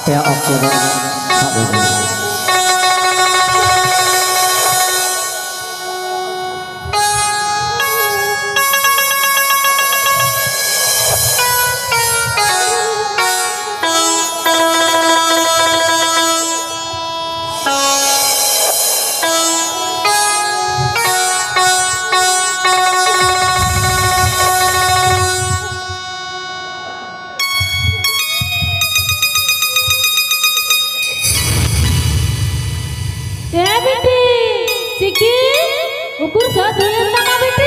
Pihak Oktober Pak Bobi. Ukur satu yang nama Biti.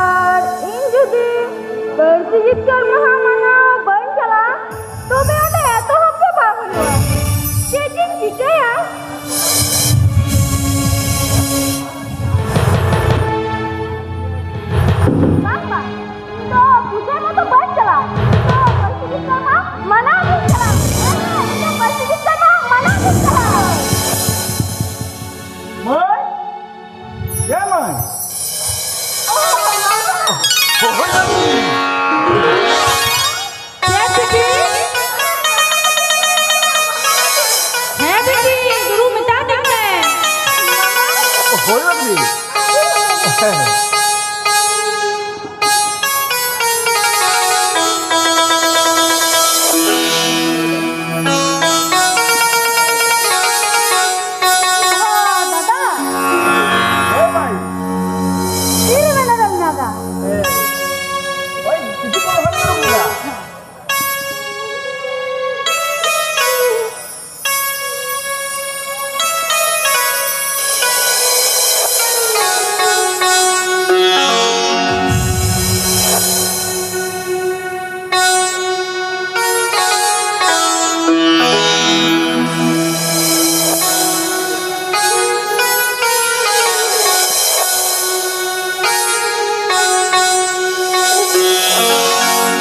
আর ইন যদি বর্ষি জিতকার মহামানা বন চলা তবে ওটা এত হবে বাবুল চেচিং চিকায়া বাবা তো পূজার মতো বন চলা তো বর্ষি জিতকার মানা বন চলা বর্ষি জিতকার মানা বন চলা Mày? Dạ mày? Ôi là gì? Yes, baby. Hey, baby, guru minta dikte. Ôi là gì? Dạ mày? Ini mana dalam naga? Ôi, itu kalau hal itu ya?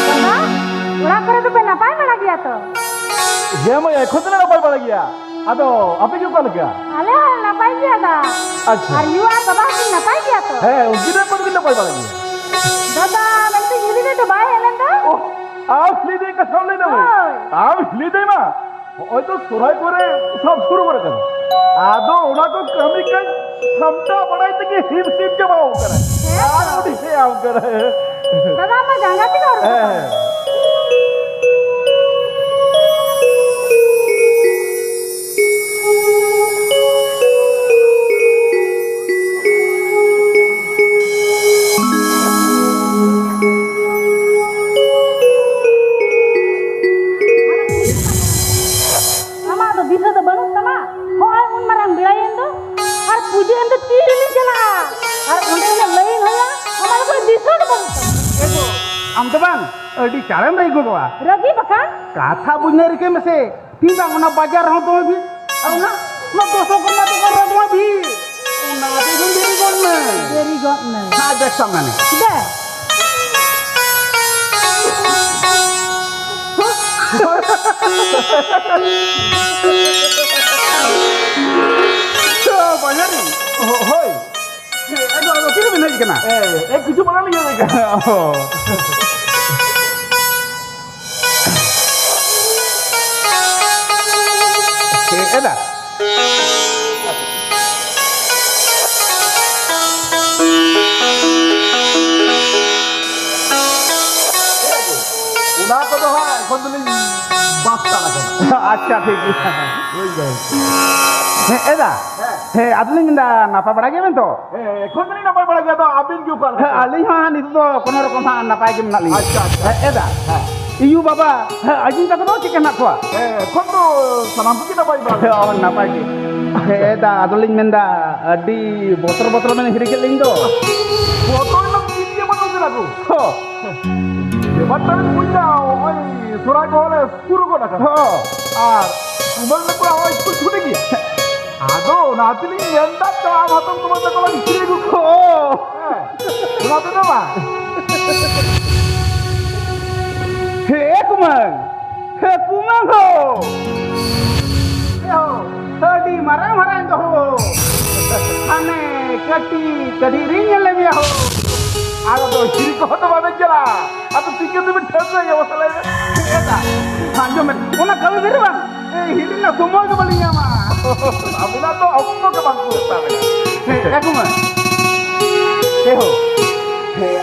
Dada, orang kore tu penapai mana dia tu? Dạ mày, khuôn thế nào bay vào kia? Ado, apa yang kau lagi? Ale hal napai dia dah. Acha. Are you are baba sih napai dia tu? Eh, kita pun kita bay lagi. Dada, nanti jadi dia tu baik elan tu? Oh, asli deh kasam le deh. Asli deh mah. ওই তো সোরাই করে সব শুরু করে দেন আদো ওনাকে কমি কাই ক্ষমতা बढ़ाई থেকে হিপ হিপ জমাও করে আর ওটি সে আও করে Dada, apa jangka sih kau? হ্যাঁ Sama tu bisa tu baru sama. Kau un marang bilain tu. Ar puja itu tiri jala. Ar undi ni lain hoya. Hamaru kau bisa tu baru. am তো বাং এডি চারেম রাই গো বাবা Ragi pakai? কথা বুঝনে রেখে মেসে তিন বাং না বাজার হও তুমি ভি আর না না দোসো করনা তো কর তুমি ভি না তো দেরি কর না Very good man. হ্যাঁ দেখ সামনে Sudah. বাজারি হই এগো তিন মিনিট কেনা এক কিছু বানালি যাবে কেনা এটা ওনা তো হয় এখন তুমি বাস্তা লাগে আচ্ছা ঠিক আছে ওই যাই হ্যাঁ এটা হ্যাঁ আপনি না নাপা পড়া গেবেন তো এখন তুমি নাপা পড়া গেছো আপনি কি উপাল হ্যাঁ আলি হ্যাঁ নিতো তো কোন রকম নাপাই গেম নালি আচ্ছা আচ্ছা এটা হ্যাঁ ইউ বাবা হ্যাঁ আজিন কথা তো চিকেন নাকোয়া এখন তো সালাম কি নাপাই বা নাপাই কি এটা আদলিং মেন্দা আডি বতর বতর মানে হিরে গেলিং তো বতর না কি দিয়ে মানুষ লাগু এবারটা আমি বুঝা ওই সোরা কোলে পুরো গোটা আর তোমার না পুরো ওই স্কুল ছুটে গিয়ে আদো নাতিলি এন্ডা তো আমাতন তোমার তো কোলা হিরে গু হ্যাঁ তোমাদের না হে কুমার গো di marah-marah itu aneh kati kadirinya lebih ho ada tuh ciri kau tuh mana jela atau tiket tuh berapa ya masalahnya kita hanjam mana kau berapa hirin na semua ke balinya mah aku na tuh aku ke bangku tapi aku mah ho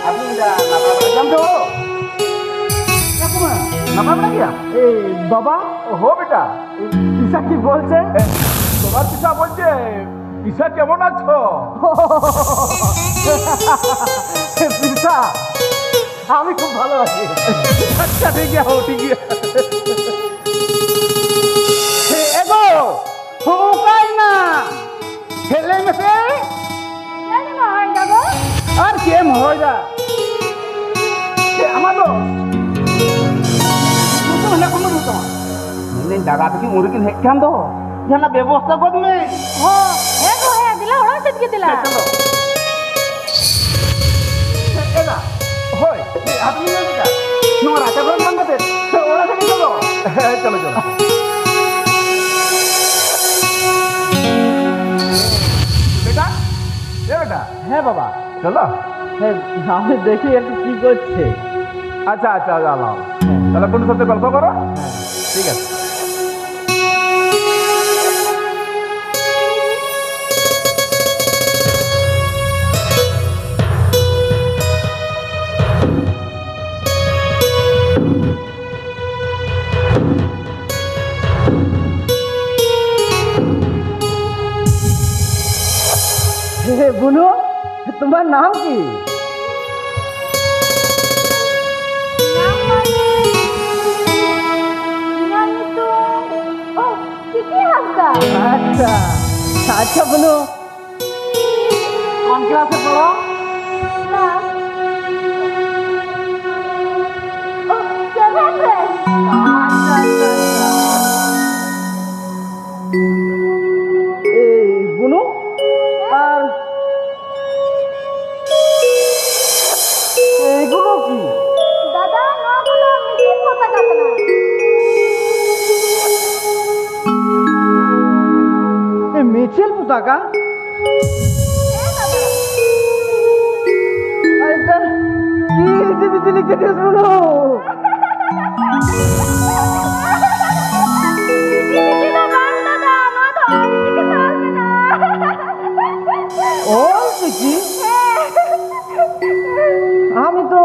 aku udah napa jam tuh aku mah napa lagi ya বাবা हो बेटा পিসা কি বলছে তোমার পিসা বলছে পিসা কেমন আছো পিসা আমি খুব ভালো আছি আচ্ছা ঠিক আছে ঠিক আছে এগো হোকাই না হেলে মেসে Jadi mau enggak go? আর केम होइदा आमादो मुझे ना कोनो रुतो ने दादा की मुर्गिन हेक कान दो जाना व्यवस्था कर में हो हे गो हे दिला ओड़ा सेट के दिला चलो एदा होय आदमी ने क्या नो राजा भर मन दे ओड़ा से चलो चलो चलो बेटा ए बेटा হ্যাঁ বাবা चलो হ্যাঁ আমি দেখি একটু কি করছে আচ্ছা আচ্ছা যাও তাহলে কোন সাথে গল্প করো ঠিক আছে হে বুনু তোমার নাম কি আচ্ছা আচ্ছা বুনু কোন ক্লাসে পড়ো এই বুনু আর এইগুলো কি দাদা নগুলো মিছিল পতাকা না এই মিছিল পতাকা এটা কি জিনিস লিখে দিস বুনু ও কি আমি তো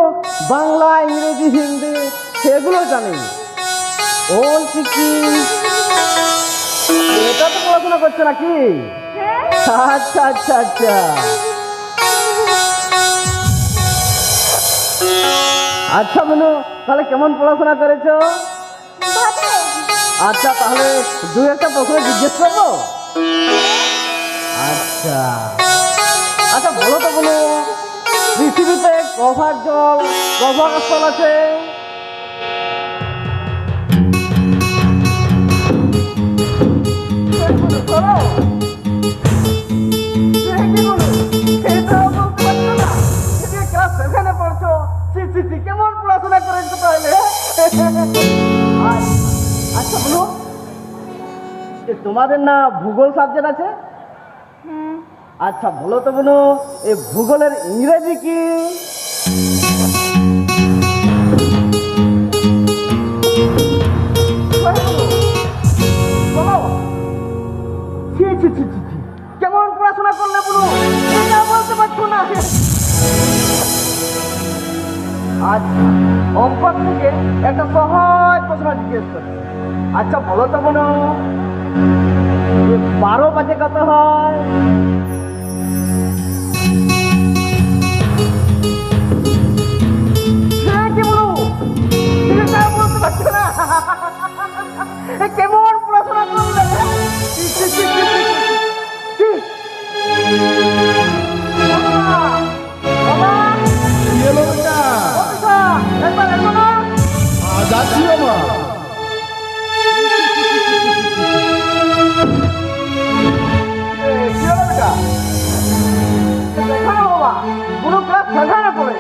বাংলা ইংরেজি হিন্দি সেগুলো জানি ওল কি এটা তো পড়াশোনা করছে নাকি আচ্ছা আচ্ছা আচ্ছা আচ্ছা বনু তাহলে কেমন পড়াশোনা করেছো আচ্ছা তাহলে দু একটা প্রশ্ন জিজ্ঞেস করবো আচ্ছা আচ্ছা বলো তো বলো পৃথিবীতে কভার জল কভার স্থল আছে কেমন পড়াশোনা করেছো তাহলে আচ্ছা বলো তোমাদের না ভূগোল সাবজেক্ট আছে আচ্ছা বলো তো বলো এই ভূগোলের ইংরেজি কি কেমন পড়াশোনা করলে বলো এটা বলতে পারছো না আচ্ছা অঙ্ক থেকে একটা সহজ প্রশ্ন জিজ্ঞেস করছি আচ্ছা বলো তো বলো 12 বাজে কত হয় কেমন পড়াশোনা করলে যাচ্ছি বাবা কি হলো বেটা বাবা পুরো ক্লাস 7 পড়ে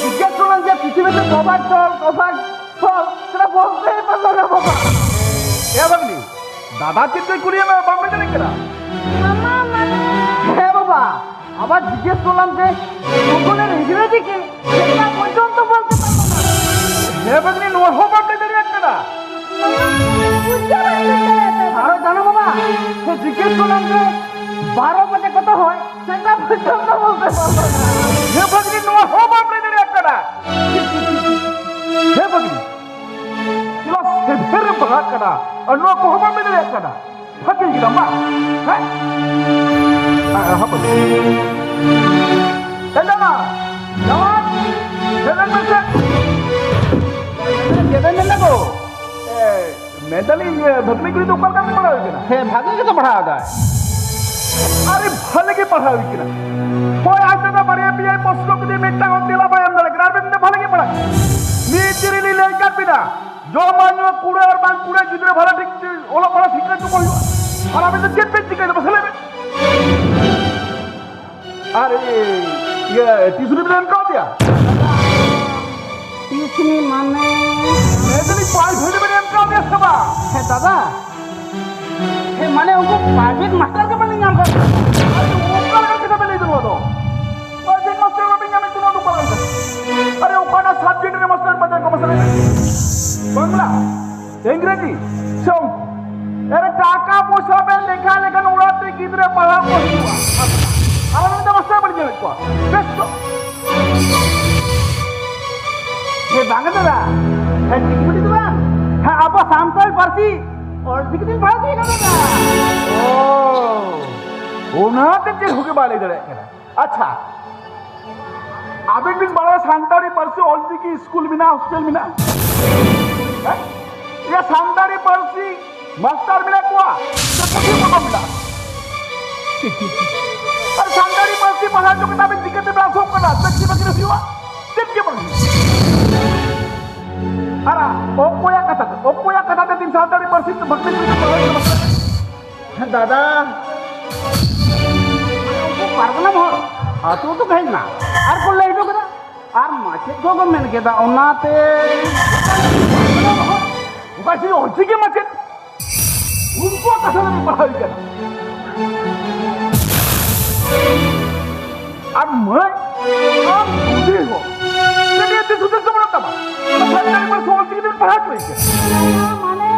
জিজ্ঞেস করলাম যে পৃথিবীতে কভার জল কভার স্থল সেটা বলতেই পারলো না বাবা এ বাবলি দাদা চিত্র কুড়িয়ে না বামড়ে জানি কেনা হ্যাঁ বাবা আবার জিজ্ঞেস করলাম যে ভূগোলের ইংরেজি কি সেটা পর্যন্ত বলতে পারলো না হে বাবলি নো হো বামড়ে জানি কেনা আরো জানো বাবা তো জিজ্ঞেস করলাম যে 12 বাজে কত হয় সেটা পর্যন্ত বলতে পারলো না হে বাবলি নো হো বামড়ে জানি কেনা হে বাবলি কিলো হে ফেরে বড় কেনা আর নো হো বামড়ে জানি কেনা ফাকে গিলা মা হ্যাঁ হ্যাঁ বাবলি এটা না জওয়ান জেদান মেসে জেদান ने लगो मेंटली भगनी की तो ऊपर का नहीं पढ़ा होगा ना है भागे के तो पढ़ा आता है अरे भले के पढ़ा हुई किना कोई आज तक बड़े पिए प्रश्न के लिए मिट्टा को दिला भाई अंदर ग्रामीण ने भले के पढ़ा नीचे ले लेकर बिना जो मानो कूड़े और बांग कूड़े जितने भला ठीक ओला पढ़ा सीखने को बोलो और अभी तो जेट पे चिकन मसले में अरे ये तीसरी प्लान कौन दिया तीसरी माने इतनी पाँच घंटे में कौन दिया सबा है दादा है माने उनको प्राइवेट मास्टर के बने नाम कर अरे वो कल करके तो ले दूँगा तो प्राइवेट मास्टर का भी नाम इतना तो पढ़ा अरे वो कौन सब्जेक्ट के मास्टर बने को मसले बांग्ला अंग्रेजी सो अरे टाका पोसा पे लिखा लेकिन उड़ाते किधरे पढ़ा को हुआ अब मैं तो मास्टर बन जाए को बेस्ट ये बांगे दादा है टिकट दादा है अब सामतल परसी और टिकट पढ़ा दिए दादा ओ ना ते होके बाले इधर अच्छा अभी भी बड़ा सांतारी परसी ऑलजी की स्कूल बिना हॉस्टल बिना ये सांतारी परसी मास्टर मिला कुआ तो कुछ मत मिला अरे सांतारी परसी पढ़ा जो किताबें दिक्कत में आसो करना तक की बकरी हुआ सिर्फ के पढ़ अरे ओप्पो या कथा ते तीन सांतारी परसी तो भक्ति में दादा पारगना मोर तू तो कहीं ना और को ले जो करा और माचे को मैंने कहता ओनाते उकाशी होची के माचे उनको कथा में पढ़ाई करना अब मैं अब दूसरे हो लेकिन ये सुधर से बड़ा तबा सरकारी पर सोच के दिन पढ़ा कोई क्या माने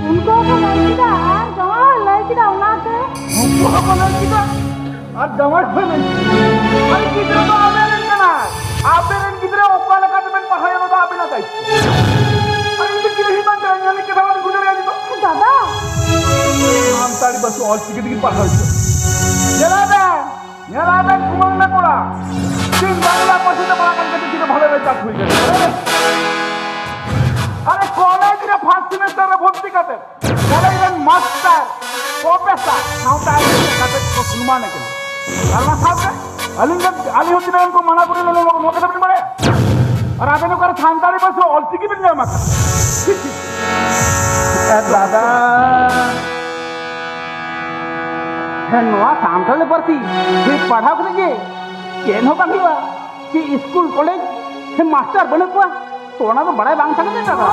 उनको तो लड़की का और जमा लड़की का उनाते उनको को लड़की का और जमा है नहीं अरे किधर तो आवे नहीं ना आपे रन किधर ओकाल का तो मैं पढ़ाई में तो आपे ना जाए अरे ये किधर ही बन रहा है कि बाबा गुजर गया तो दादा हम तारी बस और टिकट की पढ़ाई जरा बे कुमार में पड़ा तीन बांग्ला पसंद पड़ा करके किधर भले में जात हुई गई अरे कॉलेज रे फर्स्ट सेमेस्टर रे भर्ती करते कॉलेज रे मास्टर प्रोफेसर हाउ तारी करते को सुनमा ने के अलमा साहब अली होती ने उनको मना करे लोग नो कदम नहीं मारे और आगे ने कर सांतारी बस और टिकट भी नहीं माता दादा है नवा सांतल परसी ये पढ़ा को जे केन हो कभी हुआ कि स्कूल कॉलेज है मास्टर बने को सोना तो बड़ा बांग सकते दादा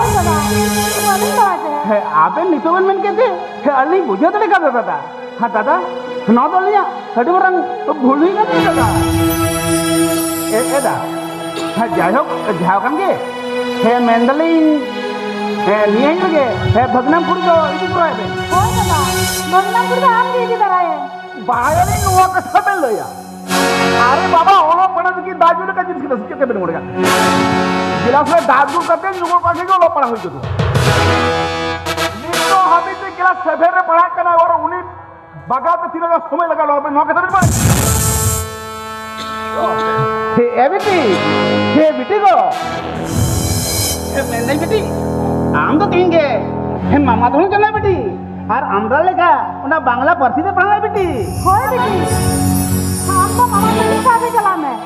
माने बात है आपे नितोबन में कहते है अली बुझे तो का दादा हां दादा ना तो लिया हडी बरंग तो भूल ही गए दादा ए दा है जाओ kan के है मेंदलिन है लिए लगे है भगनामपुर जो इधर को है हो दादा बंगलापुर का हम के तरह है बाहर ही नुआ कथा में लिया अरे बाबा ओलो पढ़ा की दाजू ने का जिस के दस के बन मुड़ेगा गिलास में दाजू करते नुआ पाके जो ओलो पढ़ा हुई तो तो हमें से गिलास सेवेर रे पढ़ा करना और उन्हीं बगा पे तीन का समय लगा लो पे नुआ कथा में पढ़ा हे बेटी को नहीं बेटी आम तो कहेंगे हे मामा तो चलना बेटी और आमरा लेगा उन्हें बांग्ला परसी से पढ़ना बेटी हो बेटी हम तो मामा के साथ चला मैं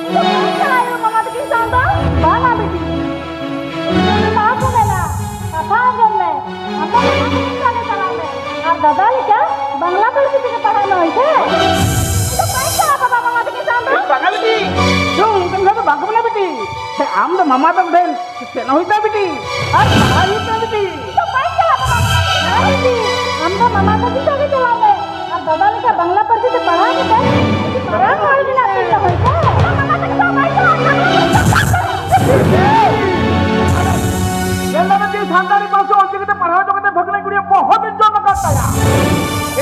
तो चलायो मामा के साथ बाना बेटी मां को लेना कथा जब मैं हम तो मामा के साथ चला मैं और दादा ने क्या बांग्ला परसी से पढ़ाना है तो कैसे आप मामा के साथ बांग्ला बेटी जो उनके साथ बांग्ला बना बेटी हे आम तो मामा तक देन सेना होता बेटी और पढ़ाई होता बेटी तो कैसे आप हम तो मामा का भी साथ चला मैं और दादा ने क्या बांग्ला परसी से पढ़ा के पढ़ा मार भी ना तो है क्या मामा के साथ ये ना जी सांतारी पर से और जगह पढ़ा जो कहते भगने गुड़िया बहुत इज्जत करता है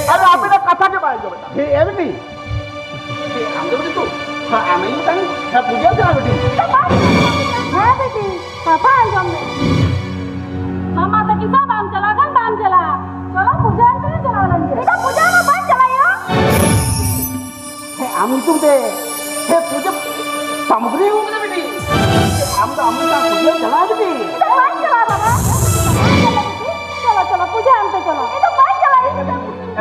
अरे आप ने कथा के बारे जो बता हे बेटी हे आम तो बेटी तू हां आमे ही तन है पूजा करा बेटी हां बेटी पापा आई हम मामा तो किसा बाम चला चलो पूजा अंतर चला लेंगे बेटा पूजा में बंद चलायो हे आम तुम ते हे पूजा सामग्री हो गई बेटी आम तो का पूजा चला बेटी तो बंद चला बाबा चलो पूजा अंतर चलो ये तो बंद चला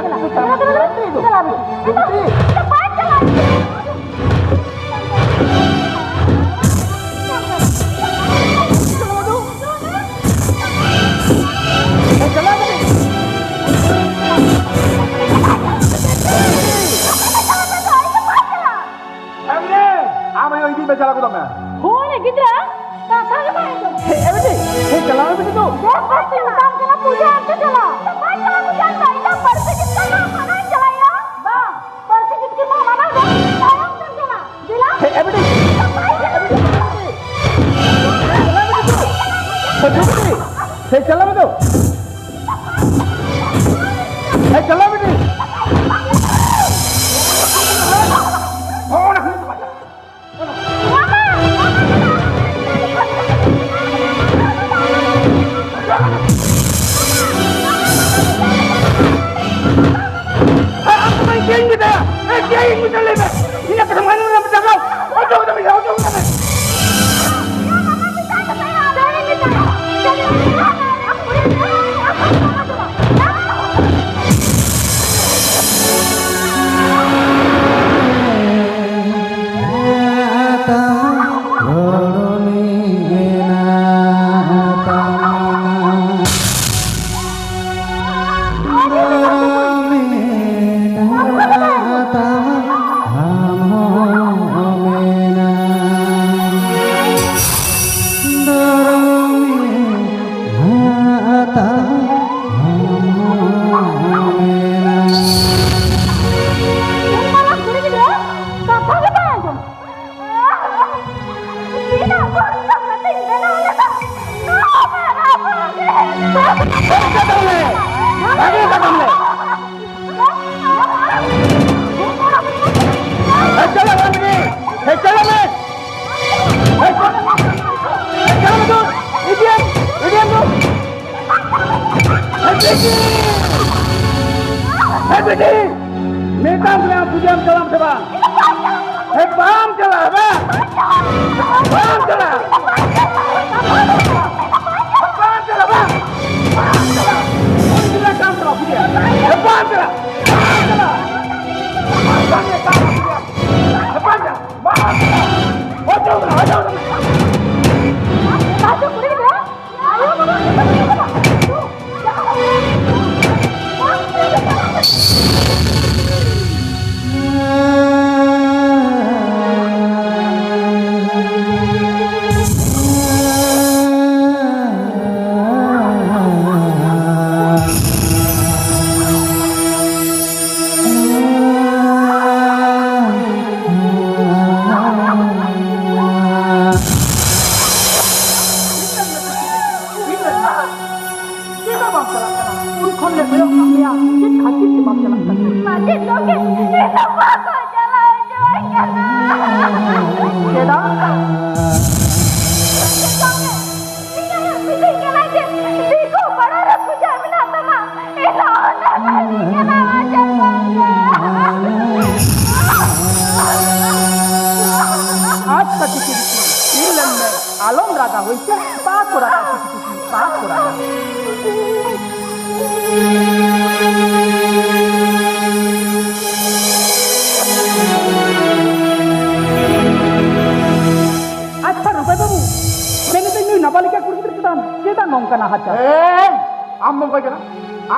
चला को मैं होने गिद्रा कथा के पाएंगे हे चला बेटी तू देख बच्चे काम करना पूजा आते चला बात चला पूजा चाहिए पर से कितना ना खाना चलाया बा पर से कितनी मामा ना टाइम कर चला दिला हे बेटी हे चला बेटो हे चला बेटी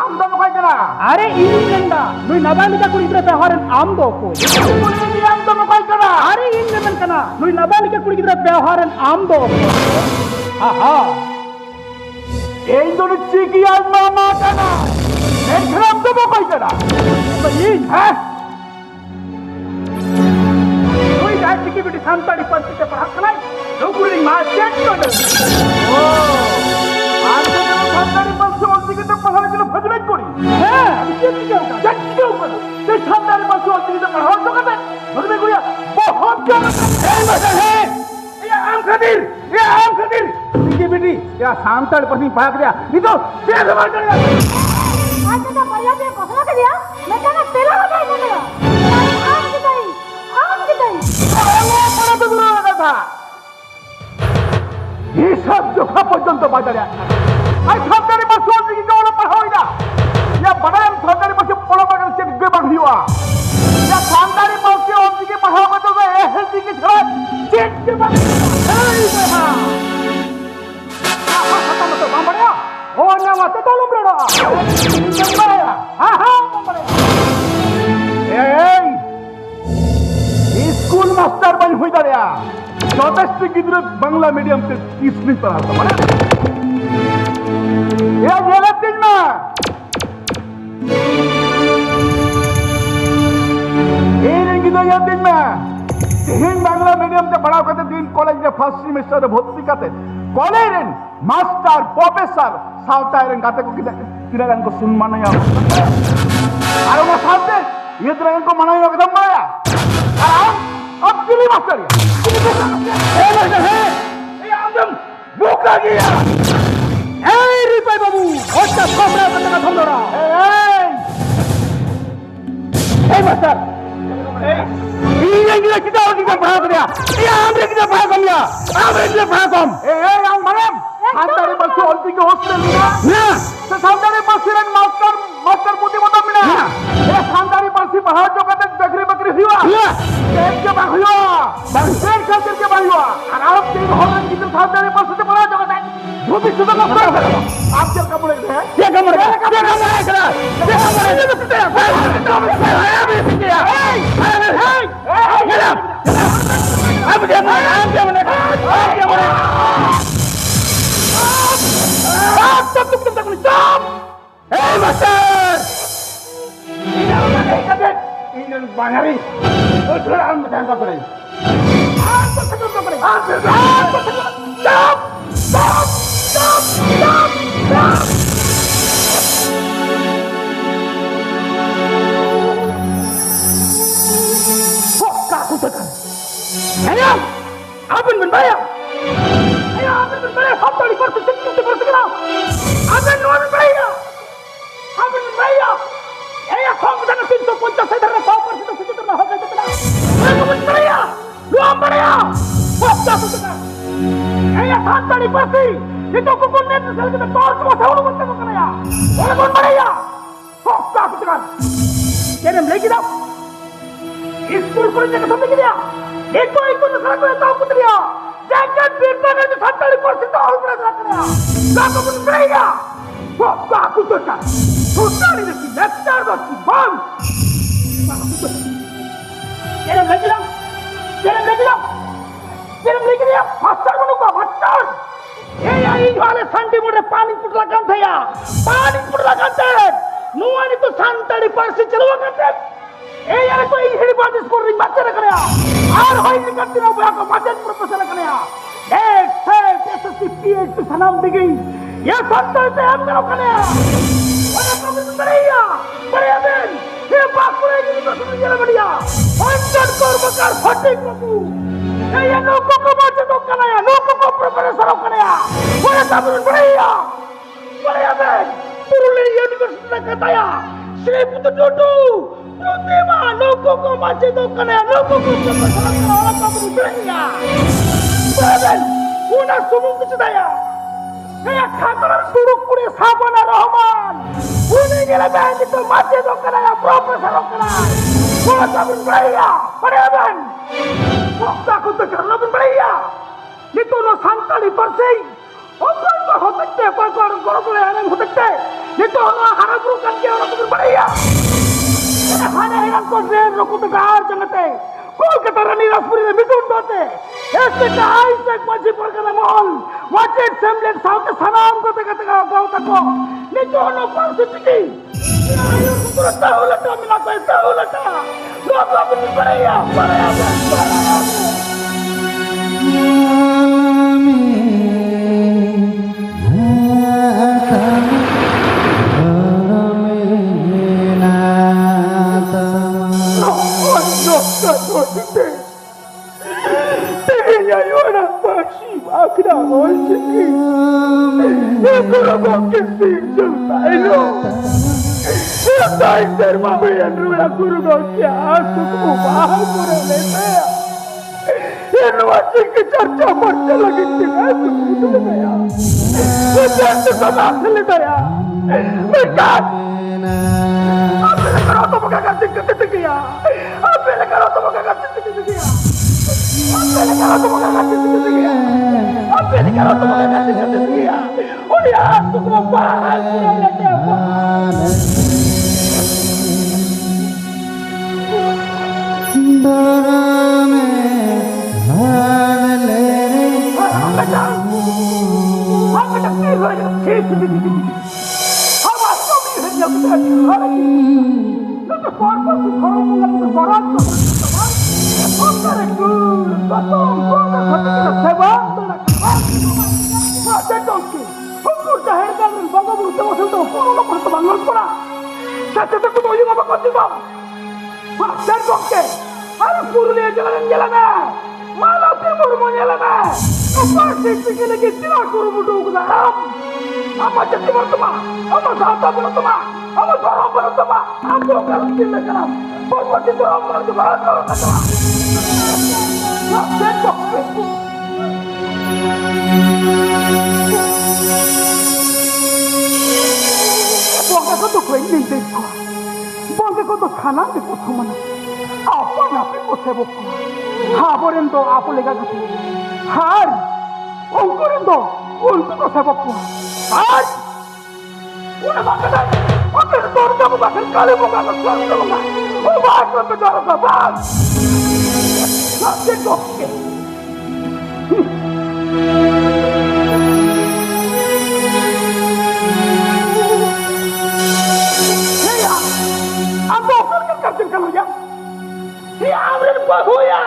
अरे इंदा नुई नबालिका कुड़ी गिद्रा व्यवहारन आम दो को आम दो मकाई कना अरे इंदन कना नुई नबालिका कुड़ी गिद्रा व्यवहारन आम दो आहा एई दो चिकी आज मामा कना एक आम दो मकाई कना बई है नुई जाय चिकी बेटी सांताड़ी पंच से पढ़ा कना नौकरी मा चेक कर ओ आज तो सांताड़ी पंच से ओती के पढ़ा के फजले कोड़ी है क्यों करो ते सांताड़ी पंच से ओती के पढ़ा तो करते फजले कोया बहुत क्या है ये आम खदीर चिकी बेटी या सांताड़ी पंच पढ़ा के दिया नहीं तो ते सवाल कर आज तो बढ़िया से फसला के दिया मैं कहना तेरा हो जाएगा आम की दही वो बड़ा तो बुरा लगा था ये सब जो खा पर्यंत बाजार आज सांताड़ी पंच से ओती के पढ़ा या बड़ा हम सरकारी बच्चे पढ़ा बगल से गे बढ़िया या सरकारी बच्चे और जी के पढ़ा बच्चों का एसएससी के छड़ा चेक के बाद खत्म तो काम बढ़िया ओ ना मत तो लम बड़ा हां ए स्कूल मास्टर बन हुई दरिया 24 गिद्र बांग्ला मीडियम से 30 नहीं पढ़ाता माने ये गलत दिन में ये दिन में तीन बांग्ला मीडियम से पढ़ाओ करते तीन कॉलेज में फर्स्ट सेमेस्टर में भर्ती करते कॉलेज में मास्टर प्रोफेसर साउथ आयरन काते को किधर इनको सुनना नहीं आता अरे वो साथे ये तरह इनको मना ही होगा माया अब किली मास्टर ये आदम भूख लगी है ए रिपाई बाबू होता खोपड़ा बंदा थम दो ए मास्टर ये kita orang kita paham dia ya ambil kita paham dia ambil kita paham yang mana antara batu olti ke hostel na sesantari pasiran master putih motor mina sesantari pasi bahar jo kata bakri hiwa एक के बाहुआ बंसेर खातिर के बाहुआ आराम से होलन की सौंदर्य पर से बड़ा जगत है वो भी सुबह का आप जल का बोले हैं ये कमरे ये कमरे करा ये कमरे ये सुनते हैं अब क्या Ingin bangari, udah am tangkap lagi. Stop! Aku tekan. Ayo, abang berbayar. Hamba di kursi kita bersekarang. Abang nuan berbayar. Ayo, kau jangan pintu kunci sederhana power itu sederhana hotel itu. Mereka berbayar. Luang berbayar. Fokus itu. Ayo, santai di kursi. Itu kukunin sekali kita tor semua sahulu bersama kaya. Mereka berbayar. Fokus itu kan. Jangan lagi dah. School kurangnya kesampai dia. Itu negara yang tahu putria. Jangan biarkan itu santai di kursi tahu berada kaya. Mereka berbayar. Fokus itu kan. Sudah ini lecture bagi bang. Jangan lagi dah. Pasar menunggu pasar. Ini hal santai muda panik putlakan saya. Nuan itu santai di parsi celuakan saya. Itu ini bagi skor ring baca nak kaya. Hari ini kan tidak berapa baca profesor nak kaya. SSC PhD sanam digi. Ya santai saya ambil kaya. Mana kamu beraya? Ben. Dia bakul lagi di belakang jalan dia. Anjir kor bakar fatik kamu. Nuku ko baca tu kaya. Nuku ko profesor kaya. Mana kamu beraya? Ben. Puruli universitas katanya. 1007. Terima. Nuku ko baca tu kaya. Nuku ko profesor kaya. Orang kamu beraya. Ben. Una sumung kecedaya. Saya kantor suruh kuda Sabana Rahman. Ini gila band itu masih dokter ya profesor dokter. Kau tak beraya, perempuan. Kau aku tegar lebih beraya. Itu no santali persi. Apa itu hotek deh, apa itu orang korok yang hotek deh. Itu no harap bukan dia orang beraya. Hanya hilang kau sendiri aku tegar jangan teh. Kau kata Rani Raspuri lebih tunjuk deh. Esok Isaac masih perkara mahal. Wajib sembilan sahaja sanam kata kau tak kau. Itu no palsu tinggi. Ayo kita tahu lah kami nak tahu lah kah. Kau kau beraya. Apele karo tomo kakak cik ya. Apele karo tomo kakak cik ya. Apele karo tomo kakak cik ya. Apele karo tomo kakak cik ya. Udah aku mau bahas ya apa. Purulia jalan malah timur mau jalan apa sih pikir lagi tidak kuru budu kudaram apa jadi bertema apa sahabat bertema apa orang bertema apa kalau tidak karam apa jadi orang bertema kalau kata nak cekok buang ke tu kau ini cekok buang ke tu khana ke tu mana apa napi ko sebok haboren to apo lega gati har onkoren to untu ko sebok har una bakada oke tor kamu bakal kali buka ko selalu buka oh bahas sampai tor ka bahas nanti kok ya apa kan kerja kalau ya ये आमरन बहुया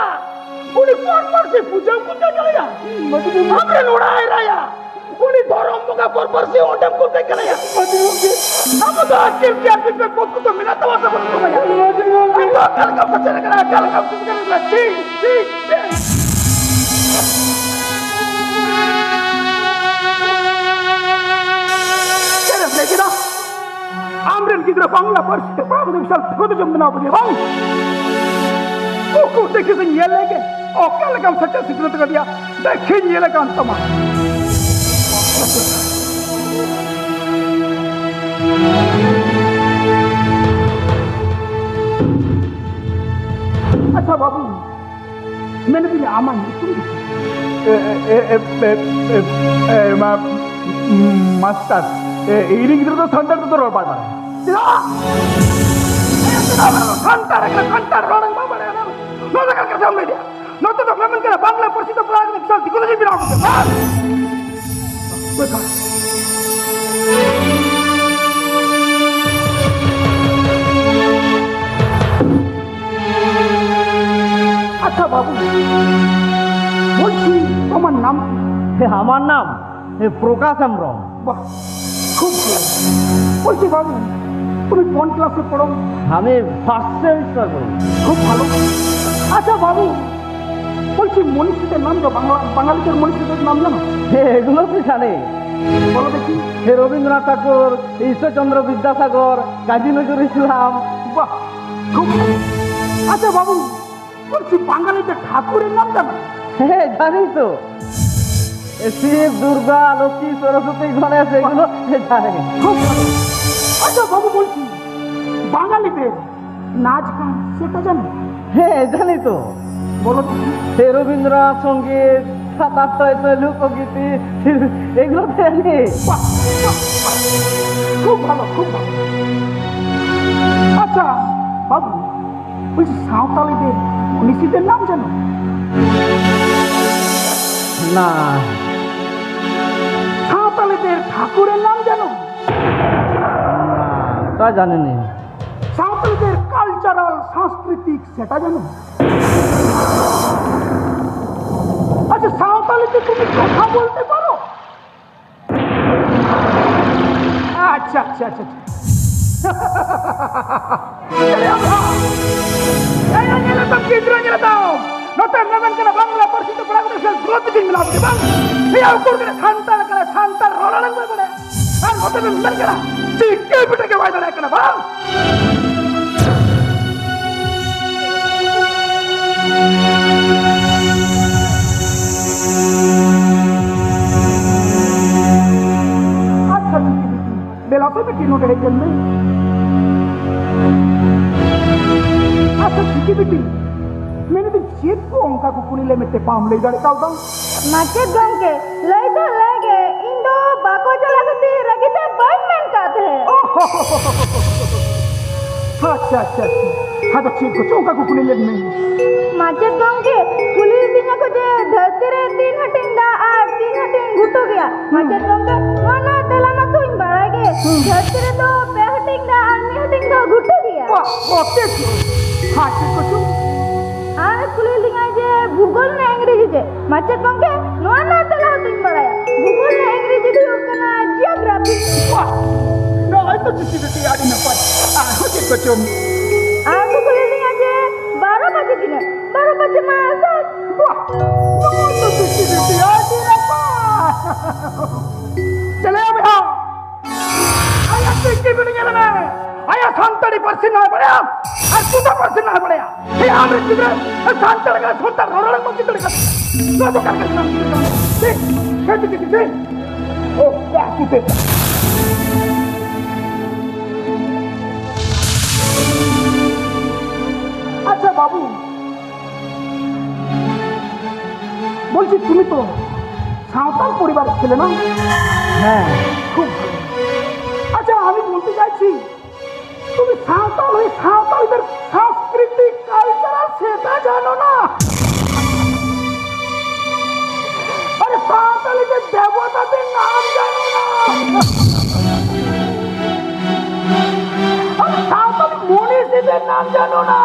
उन्हें पर से पूजा कुत्ते करेगा आमरन उड़ाए रहा उन्हें धर्म मुका पर से ओटम कुत्ते करेगा हम तो आखिर क्या कितने पोत को तो मिला तो वासा बन गया हम तो कल का पता लग रहा कल का कुछ करने लगा ठीक क्या लेकिन आमरन की तरफ बांग्ला पर से पाप निकल खुद जमना पड़े बांग Aku देखिए से ये लेके ओके लगा सच्चा सिगरेट कर दिया देखिए ये लगा अंतमा अच्छा बाबू मैंने भी आमान सुन मास्टर इरिंग तो संतर तो रोड पर संतर रोड पर no dejar que sea media no te toques que la bangla por si te puedes empezar si quieres mirar अच्छा बाबू বলছি তোমার নাম আমার নাম প্রকাশ হেমব্রম বাহ খুব ভালো বলছি বাবু তুমি কোন ক্লাসে পড়ো আমি ফার্স্ট সেমিস্টার করি খুব ভালো আচ্ছা বাবু বলছি মনীষীদের নাম তো বাঙালিদের মনীষীদের নাম জানো এগুলো কি জানে বলো দেখি রবীন্দ্রনাথ ঠাকুর ঈশ্বরচন্দ্র বিদ্যাসাগর কাজী নজরুল ইসলাম বাহ খুব ভালো আচ্ছা বাবু বলছি বাঙালিদের ঠাকুরের নাম জানো হ্যাঁ জানি তো শিব দুর্গা লক্ষ্মী সরস্বতী গণেশ এগুলো জানে খুব ভালো আচ্ছা বাবু বলছি বাঙালিদের নাচ গান সেটা জানো হ্যাঁ জানি তো বলো রবীন্দ্রনাথ সঙ্গীত লোকগীতি এগুলো জানি খুব ভালো খুব ভালো আচ্ছা বাবু বলছি সাঁওতালিদের মনীষীদের নাম জানো না সাঁওতালিদের ঠাকুরের নাম জানো তা জানেনি সাঁওতালিদের কালচারাল সাংস্কৃতিক সেটা জানো আচ্ছা সাঁওতালিতে তুমি কথা বলতে পারো আচ্ছা আচ্ছা আচ্ছা Notar naman ka na bangla porsiento para ko sa growth din mo lang bang. Kaya ko ka santa rola lang ba ba. Ang hotel ng ka na. Sige pita ka wala ka na bang. Acha bela ko bikin no dahil yan. बिटी मैंने तो चेत को अंका को कुनी ले मिट्टे palm ले जाने का उधम माचेत गंगे लई तो लेगे इंदो बाको चला सकती रगी ते बर्डमैन कहते हैं अच्छा अच्छा हाँ तो चेत को चौंका को कुनी ले में माचेत गंगे पुलिस दिन को जे धरती रे 3 हटिंग दा और 3 हटिंग घुटो गया माचेत गंगे माना तेला मा तो इन बढ़ागे धरती रे तो 2 हटिंग दा और 2 हटिंग दा घुटो गया वाह ओके हाँ चेत को चौ और पुलिस दिन जे भूगोल में अंग्रेजी जे माचेत गंगे नोना तेला तो इन बढ़ाया भूगोल में अंग्रेजी दी उसका जियोग्राफी वाह ना आई तो चिट्ठी चिट्ठी आड़ी ना पाई हाँ चेत को चौ और पुलिस दिन जे 12 बजे दिन 12 बजे मासा वाह ना तो चिट्ठी चिट्ठी आड़ी ना पाई चले अब हाँ आया चिट्ठी भी नहीं लेना आया संतरी परसी ना पड़े और सुधा परसी ना पड़े ये आमरे चित्र संतर का संतर रोड में चित्र का तो करके ना देख देख ओ क्या कुते अच्छा बाबू বলছি তুমি তো সাঁওতাল পরিবারের ছেলে না হ্যাঁ খুব ভালো আচ্ছা আমি বলতে চাইছি তুমি সাঁওতাল হয়ে সাঁওতালদের সাংস্কৃতিক কালচারাল সেটা জানো না আরে সাঁওতালিদের দেবতাদের নাম জানো না আরে সাঁওতালি মনীষীদের নাম জানো না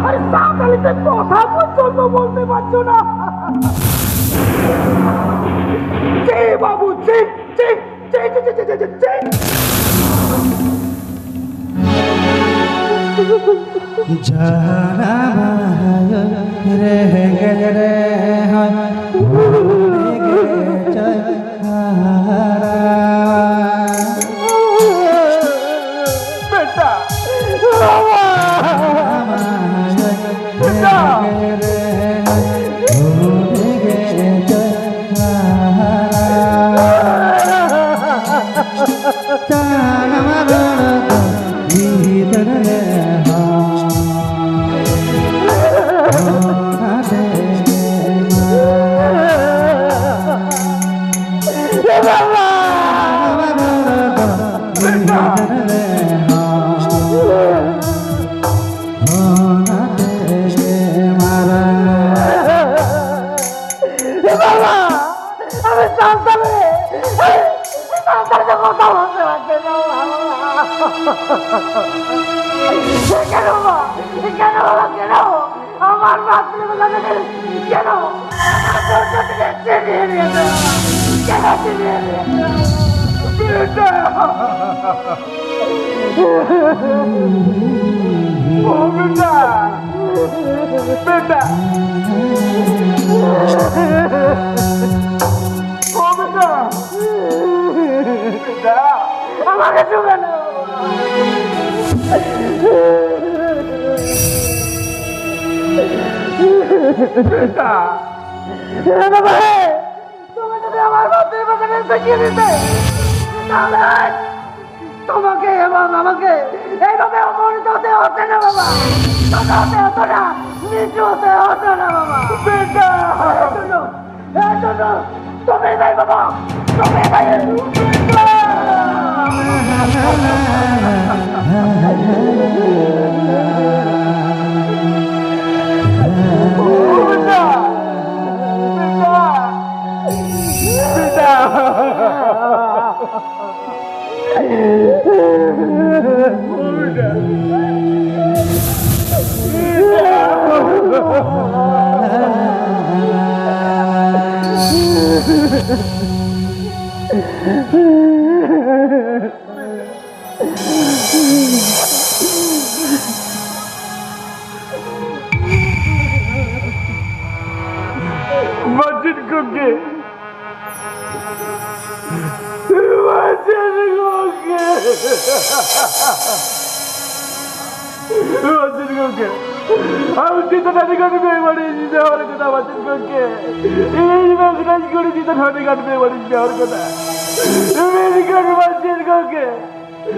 আরে সাঁওতালিদের কথা পর্যন্ত বলতে পারছো না জি বাবু জি জি জি জি জি জি জি जाना रह गए भूल गए बेटा আমার মাতৃভাষা কেন বেটা আমাকে শুনে না বেটা তুমি যদি আমার মাতৃভাষাকে শিখিয়ে দিতে তাহলে তোমাকে এবং আমাকে এইভাবে অপমানিত হতে হচ্ছে না বাবা হতে হতো না নিচু হতে হতো না বাবা বেটা তুমি নাই বাবা তুমি নাই मस्जिद को के हम चिंता नहीं करते बड़ी चीजें हमारे कथा मस्जिद को के ये मैं करी चीजें ठंडी काट में बड़ी चीजें और कथा मेरी कर मस्जिद को के Sorry,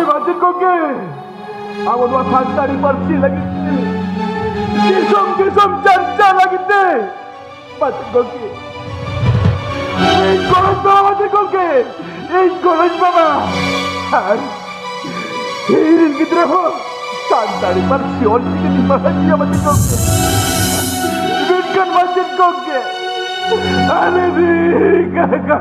Bajin Koke. Aku dua santai parsi lagi. Kisam cerca lagi deh. Bajin Koke. Kolej Baba, Bajin Koke. Kolej Baba. Hirin gidra ho. Santai parsi orang ini di mana dia Bajin Koke. Bukan Bajin Koke. Ane di kagak.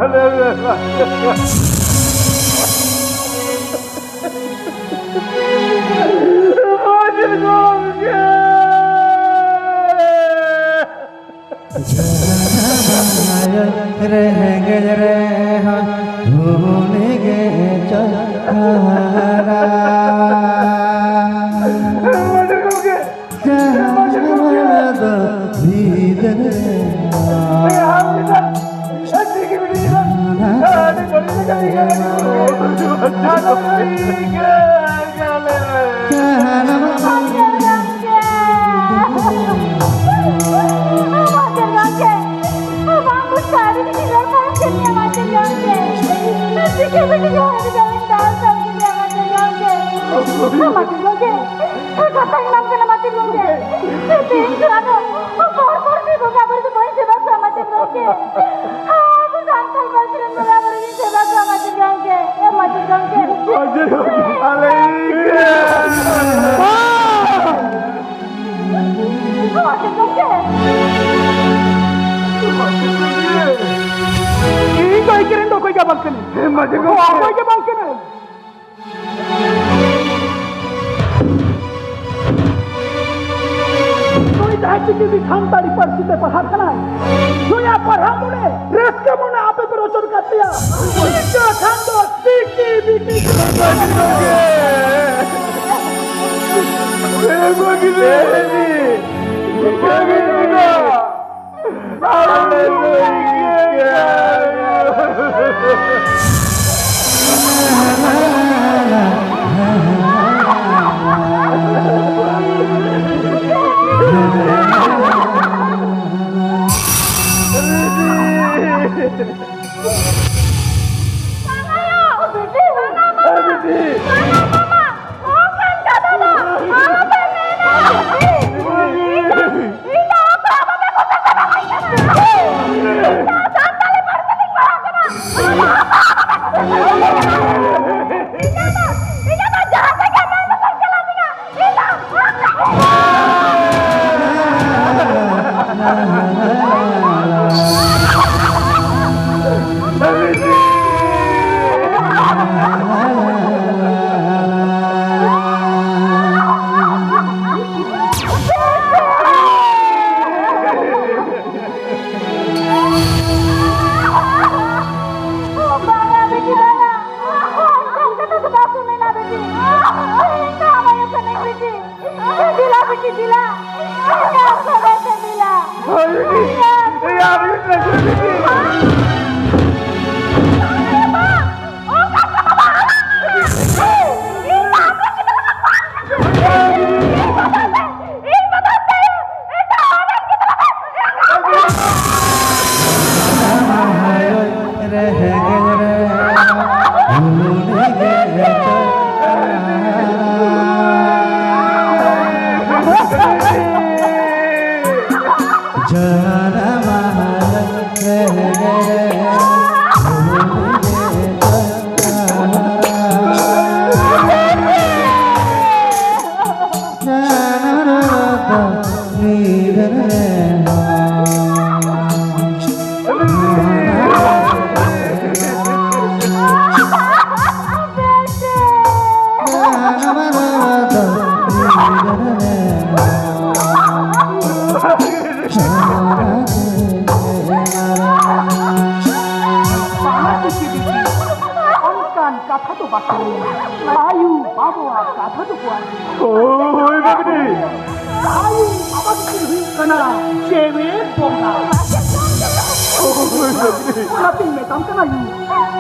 Tapi metam kana yu.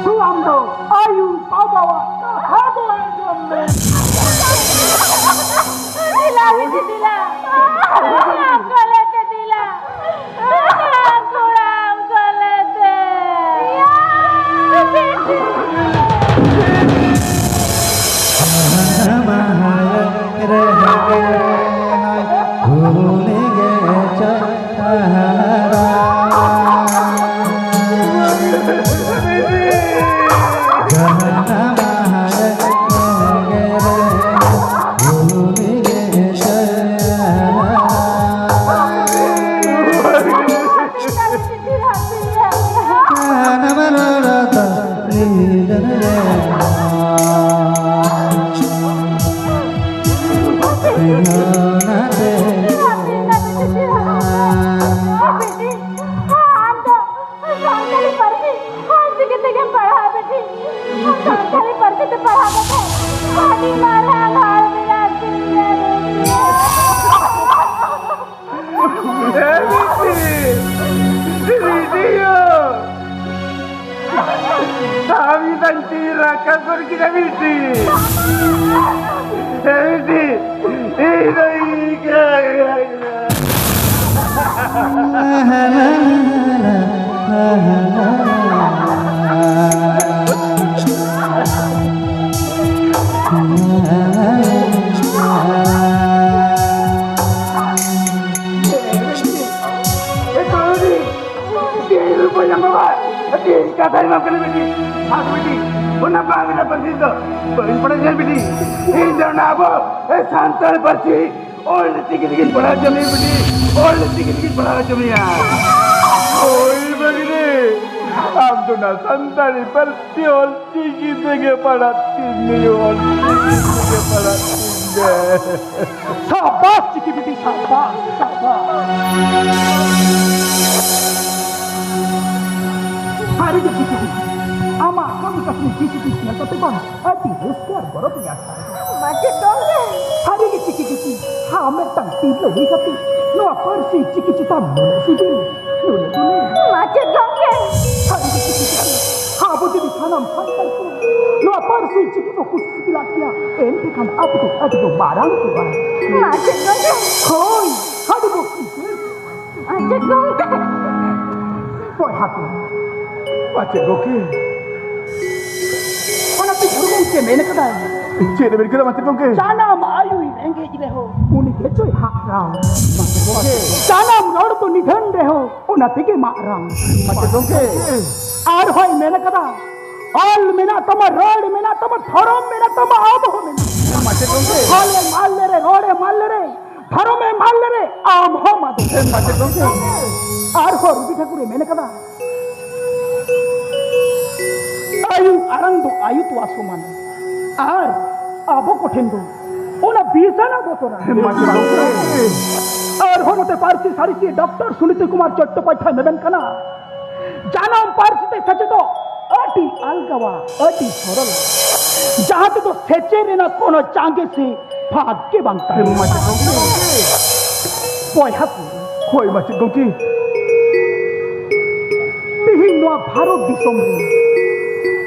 Tu amdo ayu bawa habo jomne. Dila bici dila. Angko lete dila. Angko lete. Kami tantira kabur kita misi. Misi. Ini kata imam kena beti, aku beti, punya bang ada pergi tu, beri pada dia beti, ini nabo, santal pergi, all tiket pada jam ni beti, all tiket pada jam ni ya, oi begini, am tu na santal pergi all tiket pada sini, all tiket pada sini, Sabas ciki beti sabas. Hari ke ciki ama kamu kasih ciki yang tertebang hati reskar baru punya Macet dong deh. hari ke ciki hame tang tilo ni kati no persi ciki citam sidil no Macet dong deh. hari ke ciki ha bote di kanam santai ko no persi ciki ko kuch silakia ente kan apa tu barang tu ba Macet dong deh. koi hari ko Macet dong deh. boy hati macam goki, mana tu burung ke mene kada cik lebih kita macam goki. Janam ayu engage reho uni kecoi hak ram janam lord to nidhan reho una tige maram Macam goki. ar hoy mena kada all mena tama rod mena tama thorom mena tama ab ho mena Macam goki. hole malle re rode malle re thorome malle re am ho madu Macam goki. ar ho rubi Thakur mena kada ayu arang do ayu tu asuman ar abo kothendo ona bisana botora Macam goki. আর হতে পারছি সারিছি doctor Suniti Kumar Chattopadhyay নেবেন কানা জানাম পারছিতে সেচে তো অতি আলগাওয়া অতি সরল যাহাতে তো সেচে রে না কোন চাঙ্গে সে ভাগ্যে বাংতা Macam goki. পয়সা Koi macam goki. তিহিন নোয়া ভারত দিশম রে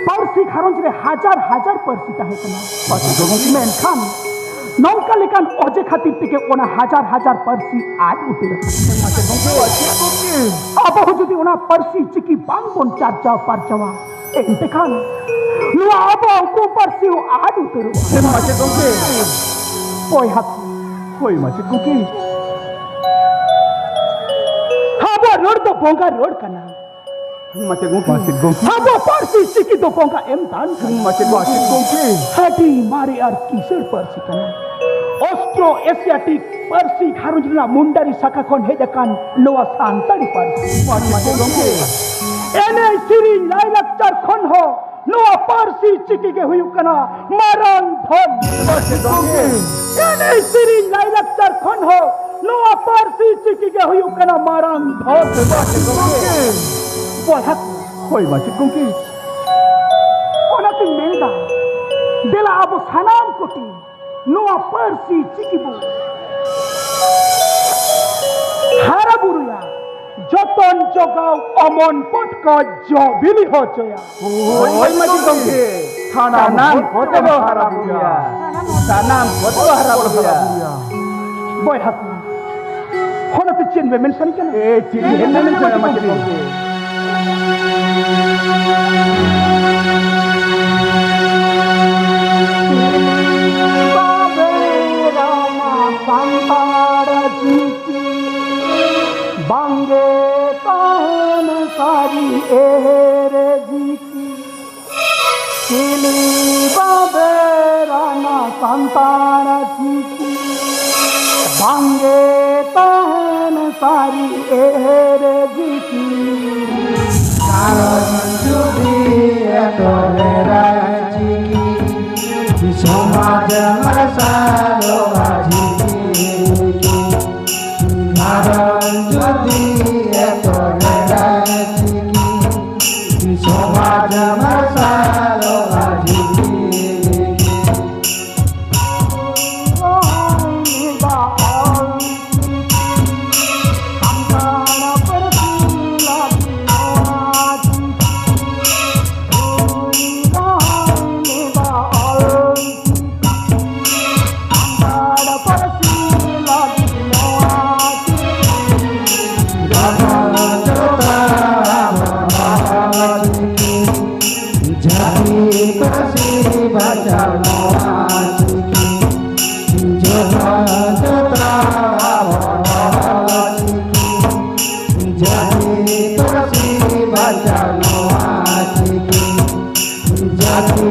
পারসি ঘারঞ্জ রে হাজার হাজার পারসি তাহে কানা Macam goki. মেনখান নৌকা লেখান অজে খাতির থেকে ওনা হাজার হাজার পারসি আজ উঠে Macam goki. আবহ যদি ওনা পারসি চিকি বাংবন চার যাও পার যাওয়া এতে খান নোয়া আবহ কো পারসি ও আজ উঠে Macam goki. ওই হাত Koi macam goki. হাবো রোড তো বঙ্গা রোড কানা Macam goki. Macam goki. হাবো পারসি চিকি তো বঙ্গা এম দান কানা Macam goki. হাটি মারি আর কিসের পারসি কানা অস্ট্রো এশিয়াটিক পারসি ঘারুজনা মুন্ডারি শাখা খন হেজাকান নোয়া সান্তাড়ি পারসি Macam goki. এনে সিরি লাইলাকচার খন হো নোয়া পারসি চিকিকে হুইউ কানা মারান ধন Macam goki. এনে সিরি লাইলাকচার খন হো নোয়া পারসি চিকিকে হুইউ কানা মারান ধন Macam goki. বহাত Koi macam goki. ওনাকে মেলদা দেলা আবু সানাম কোটি নোয়া পারসি চিকিবু হারা বুরুয়া যত Oton jogau omon potka jobili hocoya. Oi mati gongke. Tanam kotebo harabuya. Tanam kotebo harabuya. Boy hatu. Hono tu chin bemen sani kana. Chin bemen sani mati gongke. बांगे तान सारी array जी की किली बाबे राना संताना जी की बांगे तान सारी एरे जी की कारण जुदी तोलेरा जी की समाज मरसालो जी की कारण जुदी तोलेरा जी की समाज मरसालो जी की Jati